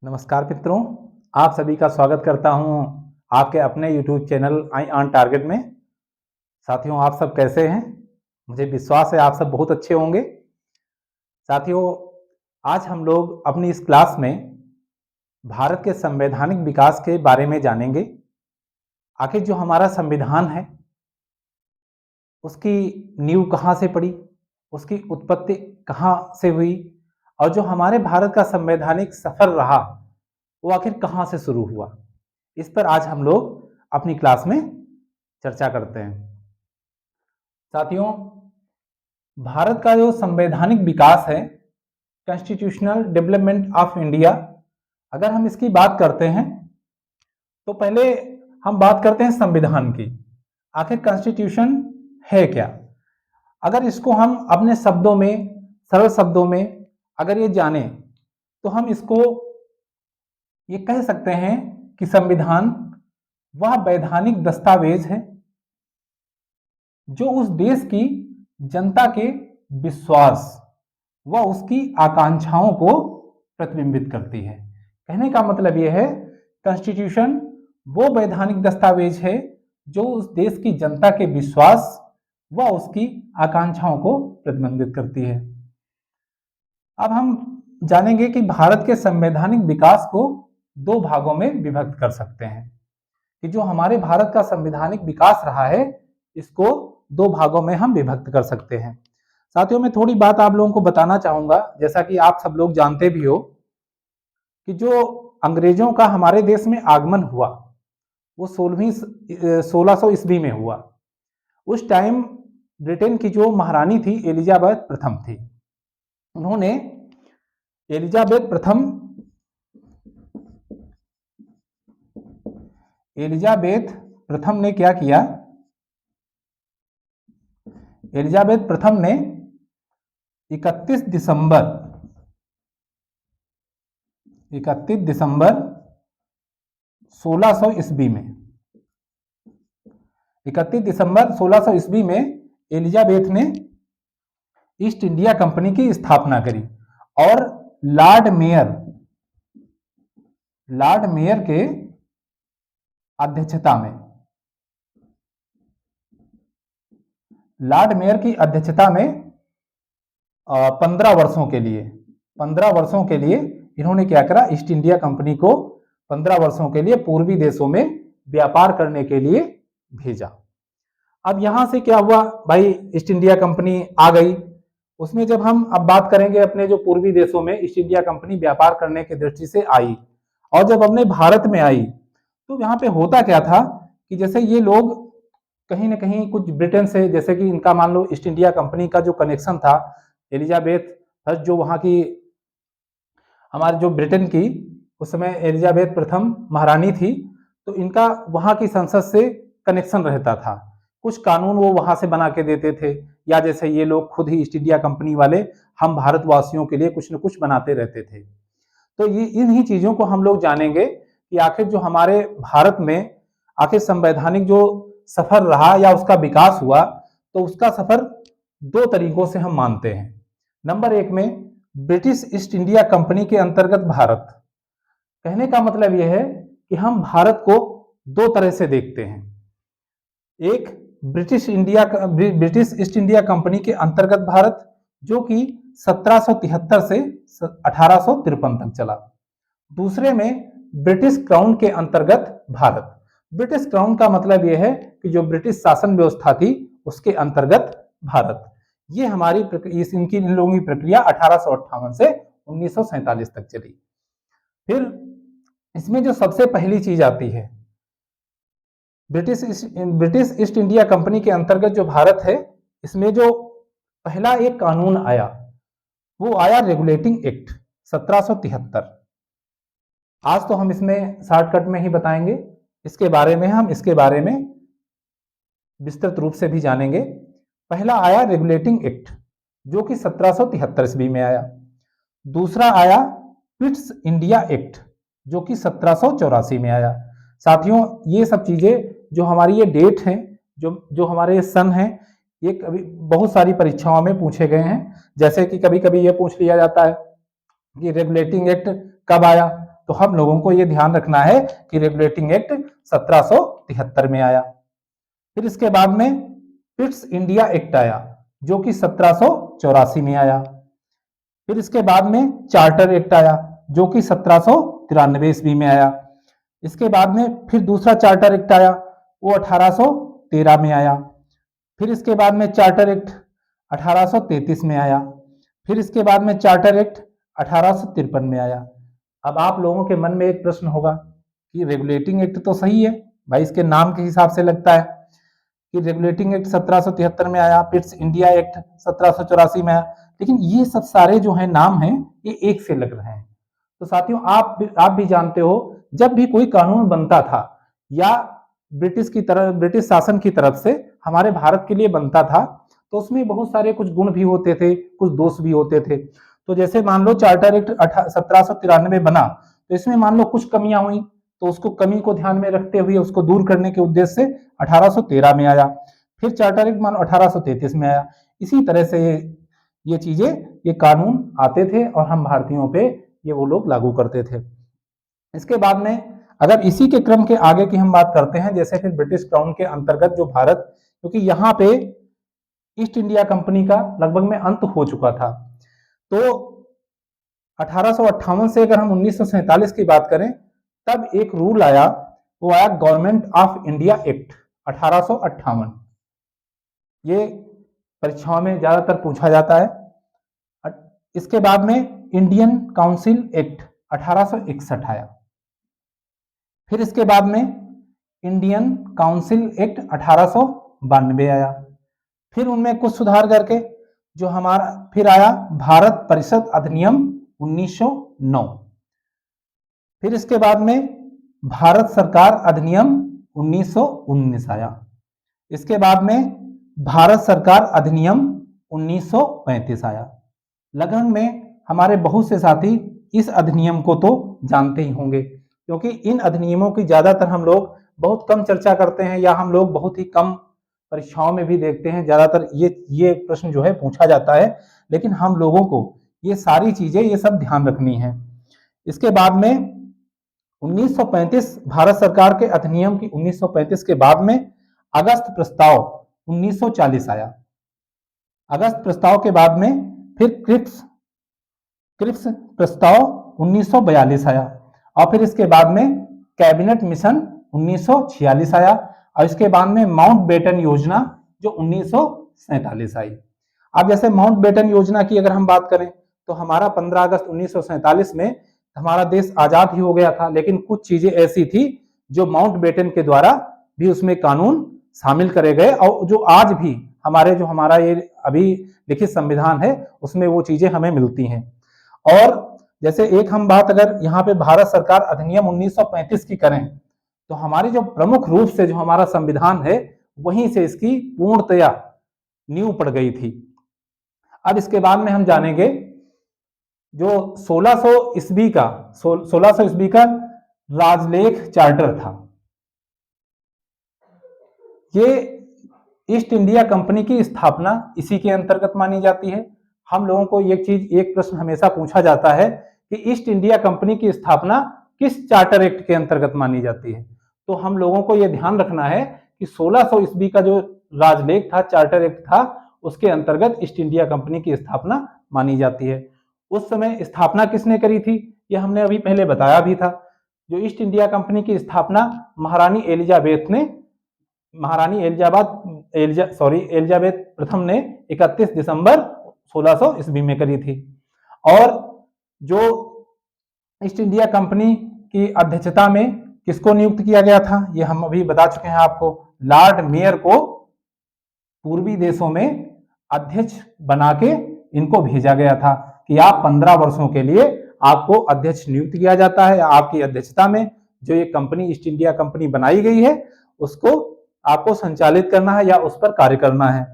नमस्कार मित्रों, आप सभी का स्वागत करता हूं आपके अपने YouTube channel I on target में। साथियों, आप सब कैसे हैं? मुझे विश्वास है आप सब बहुत अच्छे होंगे। साथियों, आज हम लोग अपनी इस क्लास में भारत के संवैधानिक विकास के बारे में जानेंगे। आखिर जो हमारा संविधान है उसकी नींव कहाँ से पड़ी, उसकी उत्पत्ति कहाँ से हुई और जो हमारे भारत का संवैधानिक सफर रहा वो आखिर कहाँ से शुरू हुआ, इस पर आज हम लोग अपनी क्लास में चर्चा करते हैं। साथियों, भारत का जो संवैधानिक विकास है, कॉन्स्टिट्यूशनल डेवलपमेंट ऑफ इंडिया, अगर हम इसकी बात करते हैं तो पहले हम बात करते हैं संविधान की। आखिर कॉन्स्टिट्यूशन है क्या? अगर इसको हम अपने शब्दों में, सरल शब्दों में अगर ये जाने तो हम इसको ये कह सकते हैं कि संविधान वह वैधानिक दस्तावेज है जो उस देश की जनता के विश्वास व उसकी आकांक्षाओं को प्रतिबिंबित करती है। कहने का मतलब यह है, कॉन्स्टिट्यूशन वो वैधानिक दस्तावेज है जो उस देश की जनता के विश्वास व उसकी आकांक्षाओं को प्रतिबिंबित करती है। अब हम जानेंगे कि भारत के संवैधानिक विकास को दो भागों में विभक्त कर सकते हैं, कि जो हमारे भारत का संवैधानिक विकास रहा है इसको दो भागों में हम विभक्त कर सकते हैं। साथियों, मैं थोड़ी बात आप लोगों को बताना चाहूंगा। जैसा कि आप सब लोग जानते भी हो कि जो अंग्रेजों का हमारे देश में आगमन हुआ वो 1600 ईस्वी में हुआ। उस टाइम ब्रिटेन की जो महारानी थी एलिजाबेथ प्रथम थी। उन्होंने एलिजाबेथ प्रथम ने क्या किया? एलिजाबेथ प्रथम ने 31 दिसंबर 1600 ईस्वी में 31 दिसंबर 1600 ईस्वी में एलिजाबेथ ने ईस्ट इंडिया कंपनी की स्थापना करी और लॉर्ड मेयर के अध्यक्षता में लॉर्ड मेयर की अध्यक्षता में 15 वर्षों के लिए इन्होंने क्या करा? ईस्ट इंडिया कंपनी को 15 वर्षों के लिए पूर्वी देशों में व्यापार करने के लिए भेजा। अब यहां से क्या हुआ भाई? ईस्ट इंडिया कंपनी आ गई। उसमें जब हम अब बात करेंगे अपने जो पूर्वी देशों में ईस्ट इंडिया कंपनी व्यापार करने की दृष्टि से आई और जब अपने भारत में आई तो यहाँ पे होता क्या था कि जैसे ये लोग कहीं ना कहीं कुछ ब्रिटेन से, जैसे कि इनका मान लो ईस्ट इंडिया कंपनी का जो कनेक्शन था, एलिजाबेथ फर्स्ट जो वहां की हमारे जो ब्रिटेन की उस समय एलिजाबेथ प्रथम महारानी थी, तो इनका वहां की संसद से कनेक्शन रहता था। कुछ कानून वो वहां से बना के देते थे, या जैसे ये लोग खुद ही ईस्ट इंडिया कंपनी वाले हम भारतवासियों के लिए कुछ न कुछ बनाते रहते थे। तो ये इन्हीं चीजों को हम लोग जानेंगे कि आखिर जो हमारे भारत में आखिर संवैधानिक जो सफर रहा या उसका विकास हुआ, तो उसका सफर दो तरीकों से हम मानते हैं। नंबर एक में ब्रिटिश ईस्ट इंडिया कंपनी के अंतर्गत भारत। कहने का मतलब यह है कि हम भारत को दो तरह से देखते हैं। एक ब्रिटिश ईस्ट इंडिया कंपनी के अंतर्गत भारत, जो कि 1773 से 1853 तक चला। दूसरे में ब्रिटिश क्राउन के अंतर्गत भारत। ब्रिटिश क्राउन का मतलब यह है कि जो ब्रिटिश शासन व्यवस्था थी उसके अंतर्गत भारत। ये हमारी इन लोगों की प्रक्रिया 1858 से 1947 तक चली। फिर इसमें जो सबसे पहली चीज आती है, ब्रिटिश ईस्ट इंडिया कंपनी के अंतर्गत जो भारत है, इसमें जो पहला एक कानून आया वो आया रेगुलेटिंग एक्ट 1773। आज तो हम इसमें शॉर्टकट में ही बताएंगे, इसके बारे में विस्तृत रूप से भी जानेंगे। पहला आया रेगुलेटिंग एक्ट जो कि 1773 ईस्वी में आया। दूसरा आया पिट्स इंडिया एक्ट जो कि 1784 में आया। साथियों, ये सब चीजें जो हमारी ये डेट हैं, जो हमारे सन हैं, ये कभी बहुत सारी परीक्षाओं में पूछे गए हैं। जैसे कि कभी कभी ये पूछ लिया जाता है कि रेगुलेटिंग एक्ट कब आया, तो हम लोगों को ये ध्यान रखना है कि रेगुलेटिंग एक्ट 1773 में आया। फिर इसके बाद में पिट्स इंडिया एक्ट आया जो कि 1784 में आया। फिर इसके बाद में चार्टर एक्ट आया जो कि 1793 ईस्वी में आया। इसके बाद में फिर दूसरा चार्टर एक्ट आया, वो 1813 में आया। फिर इसके बाद में चार्टर एक्ट 1833 में आया। फिर इसके बाद में चार्टर एक्ट 1853 में आया। अब आप लोगों के मन में एक प्रश्न होगा कि रेगुलेटिंग एक्ट तो सही है भाई, इसके नाम के हिसाब से लगता है कि रेगुलेटिंग एक्ट 1773 में आया, पिट्स इंडिया एक्ट 1784 में आया, लेकिन ये सब सारे जो है नाम हैं ये एक से लग रहे हैं। तो साथियों आप भी जानते हो, जब भी कोई कानून बनता था या ब्रिटिश शासन की तरफ से हमारे भारत के लिए बनता था, तो उसमें बहुत सारे कुछ गुण भी होते थे, कुछ दोष भी होते थे। तो जैसे मान लो चार्टर एक्ट 1793 बना, तो इसमें मान लो कुछ कमियां हुई, तो उसको कमी को ध्यान में रखते हुए उसको दूर करने के उद्देश्य से 1813 में आया। फिर चार्टर एक्ट मानो 1833 में आया। इसी तरह से ये चीजें, ये कानून आते थे और हम भारतीयों पे ये वो लोग लागू करते थे। इसके बाद में अगर इसी के क्रम के आगे की हम बात करते हैं, जैसे फिर ब्रिटिश क्राउन के अंतर्गत जो भारत, क्योंकि यहाँ पे ईस्ट इंडिया कंपनी का लगभग में अंत हो चुका था, तो 1858 से अगर हम 1947 की बात करें, तब एक रूल आया, वो आया गवर्नमेंट ऑफ इंडिया एक्ट 1858। ये परीक्षाओं में ज्यादातर पूछा जाता है। इसके बाद में इंडियन काउंसिल एक्ट 1861 आया। फिर इसके बाद में इंडियन काउंसिल एक्ट 1892 आया। फिर उनमें कुछ सुधार करके जो हमारा फिर आया भारत परिषद अधिनियम 1909। फिर इसके बाद में भारत सरकार अधिनियम 1919 आया। इसके बाद में भारत सरकार अधिनियम 1935 आया। लगन में हमारे बहुत से साथी इस अधिनियम को तो जानते ही होंगे, क्योंकि इन अधिनियमों की ज्यादातर हम लोग बहुत कम चर्चा करते हैं, या हम लोग बहुत ही कम परीक्षाओं में भी देखते हैं। ज्यादातर ये प्रश्न जो है पूछा जाता है, लेकिन हम लोगों को ये सारी चीजें ये सब ध्यान रखनी है। इसके बाद में 1935 भारत सरकार के अधिनियम की 1935 के बाद में अगस्त प्रस्ताव 1940 आया। अगस्त प्रस्ताव के बाद में फिर क्रिप्स प्रस्ताव 1942 आया, और फिर इसके बाद में कैबिनेट मिशन 1946 आया, और इसके बाद में माउंटबेटन योजना जो 1947 आई। अब जैसे माउंटबेटन योजना की अगर हम बात करें, तो हमारा 15 अगस्त 1947 में हमारा देश आजाद ही हो गया था, लेकिन कुछ चीजें ऐसी थी जो माउंटबेटन के द्वारा भी उसमें कानून शामिल करे गए, और जो आज भी हमारा ये अभी लिखित संविधान है उसमें वो चीजें हमें मिलती हैं। और जैसे एक हम बात अगर यहाँ पे भारत सरकार अधिनियम 1935 की करें, तो हमारी जो प्रमुख रूप से जो हमारा संविधान है वहीं से इसकी पूर्णतया नींव पड़ गई थी। अब इसके बाद में हम जानेंगे जो 1600 ईस्वी का राजलेख चार्टर था, ये ईस्ट इंडिया कंपनी की स्थापना इसी के अंतर्गत मानी जाती है। हम लोगों को एक प्रश्न हमेशा पूछा जाता है कि ईस्ट इंडिया कंपनी की स्थापना किस चार्टर एक्ट के अंतर्गत मानी जाती है, तो हम लोगों को यह ध्यान रखना है कि 1600 ईस्वी का जो राजलेख था, चार्टर एक्ट था, उसके अंतर्गत ईस्ट इंडिया कंपनी की स्थापना मानी जाती है। उस समय स्थापना किसने करी थी, यह हमने अभी पहले बताया भी था। जो ईस्ट इंडिया कंपनी की स्थापना महारानी एलिजाबेथ प्रथम ने 31 दिसंबर 1600 ईस्वी में करी थी। और जो ईस्ट इंडिया कंपनी की अध्यक्षता में किसको नियुक्त किया गया था, ये हम अभी बता चुके हैं आपको। लॉर्ड मेयर को पूर्वी देशों में अध्यक्ष बना के इनको भेजा गया था कि आप 15 वर्षों के लिए आपको अध्यक्ष नियुक्त किया जाता है, आपकी अध्यक्षता में जो ये कंपनी ईस्ट इंडिया कंपनी बनाई गई है उसको आपको संचालित करना है या उस पर कार्य करना है।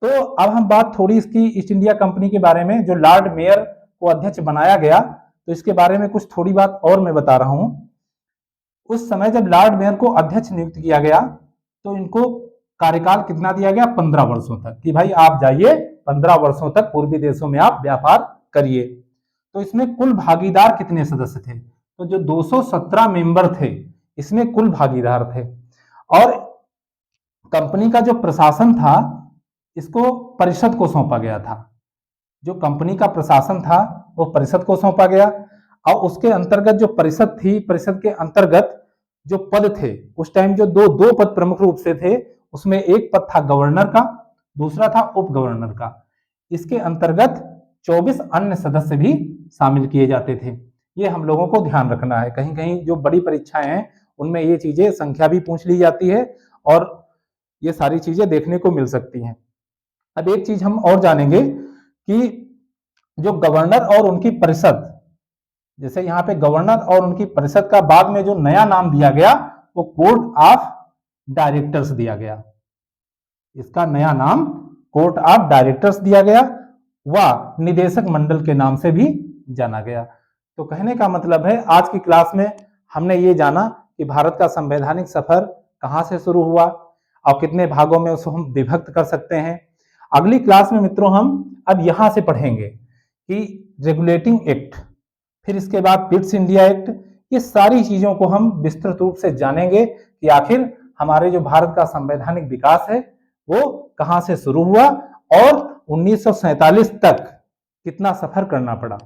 तो अब हम बात थोड़ी इसकी ईस्ट इंडिया कंपनी के बारे में, जो लॉर्ड मेयर को अध्यक्ष बनाया गया, तो इसके बारे में कुछ थोड़ी बात और मैं बता रहा हूं। उस समय जब लॉर्ड मेयर को अध्यक्ष नियुक्त किया गया, तो इनको कार्यकाल कितना दिया गया, 15 वर्षों तक, कि भाई आप जाइए 15 वर्षों तक पूर्वी देशों में आप व्यापार करिए। तो इसमें कुल भागीदार कितने सदस्य थे, तो जो 217 मेंबर थे इसमें कुल भागीदार थे। और कंपनी का जो प्रशासन था इसको परिषद को सौंपा गया था। जो कंपनी का प्रशासन था वो परिषद को सौंपा गया और उसके अंतर्गत जो परिषद थी, परिषद के अंतर्गत जो पद थे उस टाइम जो दो पद प्रमुख रूप से थे, उसमें एक पद था गवर्नर का, दूसरा था उप गवर्नर का। इसके अंतर्गत 24 अन्य सदस्य भी शामिल किए जाते थे। ये हम लोगों को ध्यान रखना है, कहीं कहीं जो बड़ी परीक्षाएं हैं उनमें ये चीजें संख्या भी पूछ ली जाती है और ये सारी चीजें देखने को मिल सकती हैं। अब एक चीज हम और जानेंगे कि जो गवर्नर और उनकी परिषद, जैसे यहाँ पे गवर्नर और उनकी परिषद का बाद में जो नया नाम दिया गया वो कोर्ट ऑफ डायरेक्टर्स दिया गया। इसका नया नाम कोर्ट ऑफ डायरेक्टर्स दिया गया व निदेशक मंडल के नाम से भी जाना गया। तो कहने का मतलब है आज की क्लास में हमने ये जाना कि भारत का संवैधानिक सफर कहाँ से शुरू हुआ और कितने भागों में उसको हम विभक्त कर सकते हैं। अगली क्लास में मित्रों हम अब यहां से पढ़ेंगे कि रेगुलेटिंग एक्ट, फिर इसके बाद पिट्स इंडिया एक्ट, ये सारी चीजों को हम विस्तृत रूप से जानेंगे कि आखिर हमारे जो भारत का संवैधानिक विकास है वो कहां से शुरू हुआ और 1947 तक कितना सफर करना पड़ा।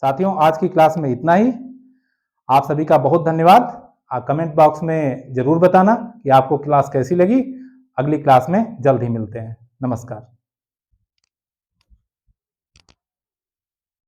साथियों आज की क्लास में इतना ही। आप सभी का बहुत धन्यवाद। आप कमेंट बॉक्स में जरूर बताना कि आपको क्लास कैसी लगी। अगली क्लास में जल्द ही मिलते हैं। नमस्कार।